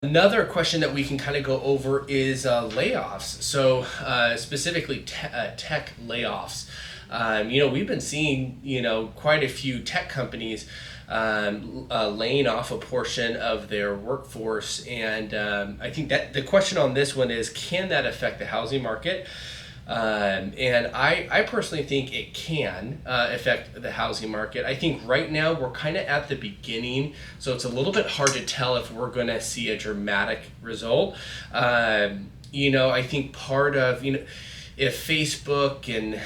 Another question that we can kind of go over is layoffs. So specifically tech layoffs. We've been seeing, quite a few tech companies laying off a portion of their workforce. And I think that the question on this one is, can that affect the housing market? And I personally think it can affect the housing market. I think right now we're kind of at the beginning, so it's a little bit hard to tell if we're going to see a dramatic result. I think part of, if Facebook and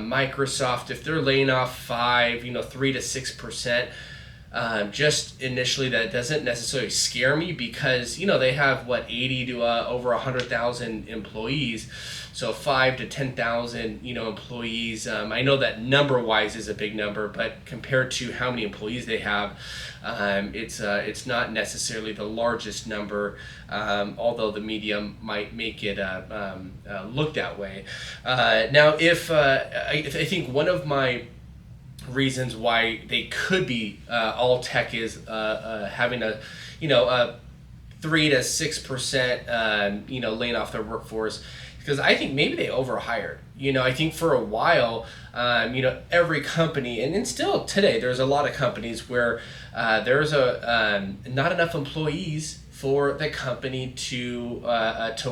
Microsoft, if they're laying off 3 to 6%, just initially, that doesn't necessarily scare me because they have 80 to over 100,000 employees, so 5 to 10,000 employees. I know that number wise is a big number, but compared to how many employees they have, it's not necessarily the largest number, although the media might make it look that way. Now, if I think one of my reasons why they could be all tech is having a 3 to 6% laying off their workforce, because I think maybe they overhired. I think for a while, every company, and still today, there's a lot of companies where there's not enough employees for the company to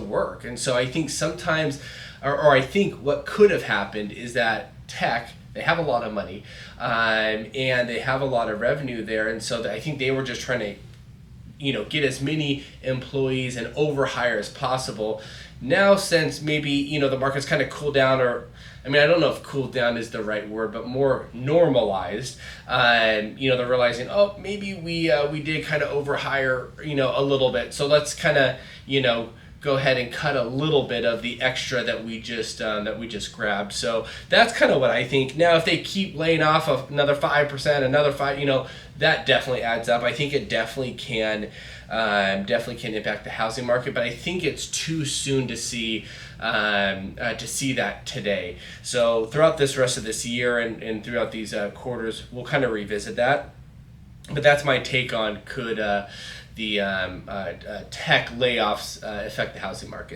work. And so I think sometimes, or I think what could have happened is that tech, they have a lot of money, and they have a lot of revenue there, and so I think they were just trying to get as many employees and overhire as possible. Now, since maybe the market's kind of cooled down, or I don't know if cooled down is the right word, but more normalized, they're realizing, oh, maybe we did kind of overhire a little bit, so let's kind of go ahead and cut a little bit of the extra that we just grabbed. So that's kind of what I think. Now, if they keep laying off of another 5%, another 5%, that definitely adds up. I think it definitely can impact the housing market, but I think it's too soon to see that today. So throughout this rest of this year and throughout these quarters, we'll kind of revisit that. But that's my take on, could the tech layoffs affect the housing market.